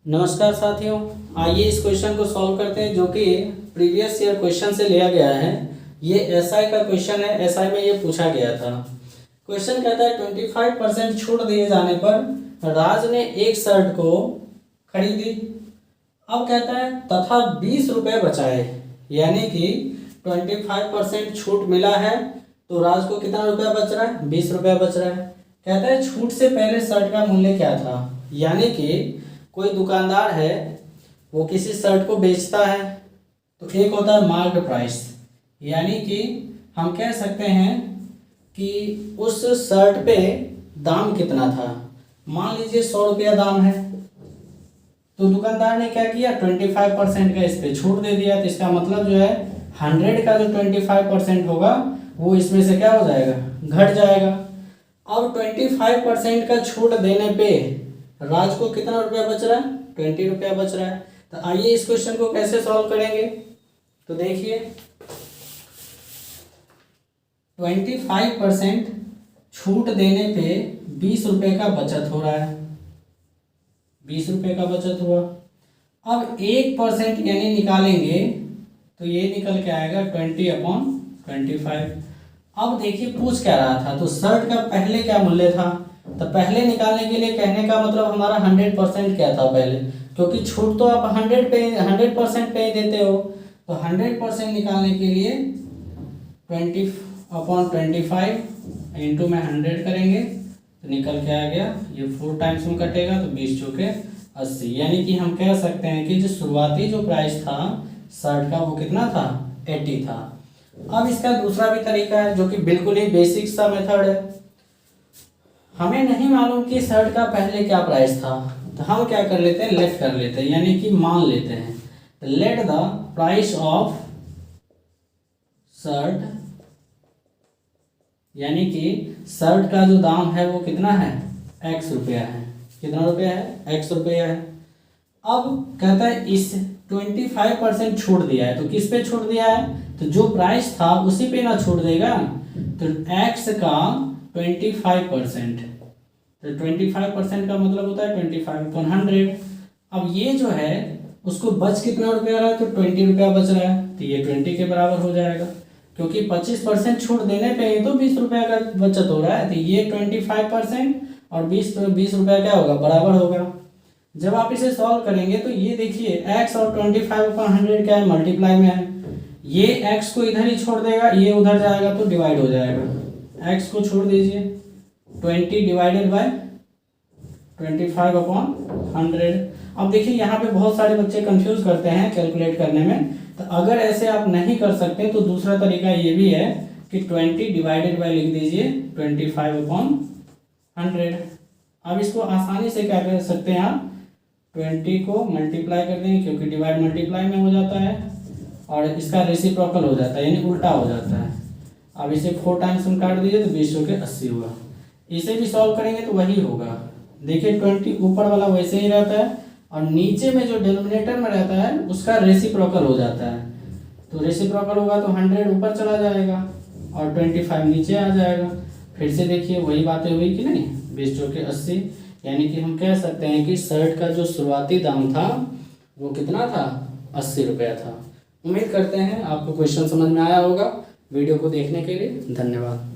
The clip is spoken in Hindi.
नमस्कार साथियों, आइए इस क्वेश्चन को सॉल्व करते हैं जो कि प्रीवियस ईयर क्वेश्चन से लिया गया है। ये एसआई का क्वेश्चन है। एसआई में ये पूछा गया था। क्वेश्चन कहता है 25% छूट दिए जाने पर राज ने एक शर्ट को खरीदी। अब कहता है तथा 20 रुपये बचाए, यानी कि 25% छूट मिला है तो राज को कितना रुपया बच रहा है? 20 रुपया बच रहा है। कहता है छूट से पहले शर्ट का मूल्य क्या था, यानी कि कोई दुकानदार है, वो किसी शर्ट को बेचता है तो एक होता है मार्केट प्राइस, यानी कि हम कह सकते हैं कि उस शर्ट पे दाम कितना था। मान लीजिए 100 रुपया दाम है, तो दुकानदार ने क्या किया, 25% का इस पे छूट दे दिया। तो इसका मतलब जो है 100 का जो 25% होगा वो इसमें से क्या हो जाएगा, घट जाएगा। अब 25% का छूट देने पे राज को कितना रुपया बच रहा है? 20 रुपया बच रहा है। तो आइए इस क्वेश्चन को कैसे सॉल्व करेंगे। तो देखिए 25% छूट देने पे 20 रुपये का बचत हो रहा है, 20 रुपये का बचत हुआ। अब 1% यानी निकालेंगे तो ये निकल के आएगा 20/25। अब देखिए पूछ क्या रहा था, तो शर्ट का पहले क्या मूल्य था। तो पहले निकालने के लिए कहने का मतलब हमारा 100% क्या था पहले, क्योंकि छूट तो आप 100% पे ही देते हो। तो 100% निकालने के लिए 20/25 इंटू में 100 करेंगे तो निकल के आ गया, ये 4 टाइम्स में कटेगा तो 20 चौके 80, यानी कि हम कह सकते हैं कि जो शुरुआती जो प्राइस था शर्ट का वो कितना था, 80 था। अब इसका दूसरा भी तरीका है जो कि बिल्कुल ही बेसिक सा मेथड है। हमें नहीं मालूम कि शर्ट का पहले क्या प्राइस था, तो हम क्या कर लेते हैं, लेट कर लेते हैं, यानी कि मान लेते हैं। Let the price of shirt, यानी कि शर्ट का जो दाम है वो कितना है, x रुपया है। कितना रुपया है, x रुपया है। अब कहता है इस 25% छूट दिया है, तो किस पे छूट दिया है, तो जो प्राइस था उसी पे ना छूट देगा। तो x का 25%, तो 25% का मतलब होता है 25/100। अब ये जो है उसको बच कितना रुपया रहा है, तो 20 रुपया बच रहा है, तो ये 20 के बराबर हो जाएगा, क्योंकि 25% छूट देने पे ही तो 20 रुपया का बचत हो रहा है। तो ये 25% और 20 रुपया क्या होगा, बराबर होगा। जब आप इसे सॉल्व करेंगे तो ये देखिए x और 25/100 क्या है, मल्टीप्लाई में है। ये x को इधर ही छोड़ देगा, ये उधर जाएगा तो डिवाइड हो जाएगा। x को छोड़ दीजिए, 20 डिवाइडेड बाय 25/100। अब देखिए यहाँ पे बहुत सारे बच्चे कंफ्यूज करते हैं कैलकुलेट करने में। तो अगर ऐसे आप नहीं कर सकते तो दूसरा तरीका ये भी है कि 20 डिवाइडेड बाय लिख दीजिए 25/100। अब इसको आसानी से क्या कर सकते हैं आप, 20 को मल्टीप्लाई कर देंगे, क्योंकि डिवाइड मल्टीप्लाई में हो जाता है और इसका रेसिप्रोकल हो जाता है, यानी उल्टा हो जाता है। अब इसे 4 टाइम्स में काट दीजिए तो 20 चौके 80 हुआ। इसे भी सॉल्व करेंगे तो वही होगा। देखिए 20 ऊपर वाला वैसे ही रहता है और नीचे में जो डिनोमिनेटर में रहता है उसका रेसिप्रोकल हो जाता है। तो रेसिप्रोकल होगा तो 100 ऊपर चला जाएगा और 25 नीचे आ जाएगा। फिर से देखिए वही बातें हुई कि नहीं, 20 चौके 80, यानी कि हम कह सकते हैं कि शर्ट का जो शुरुआती दाम था वो कितना था, 80 रुपया था। उम्मीद करते हैं आपको क्वेश्चन समझ में आया होगा। वीडियो को देखने के लिए धन्यवाद।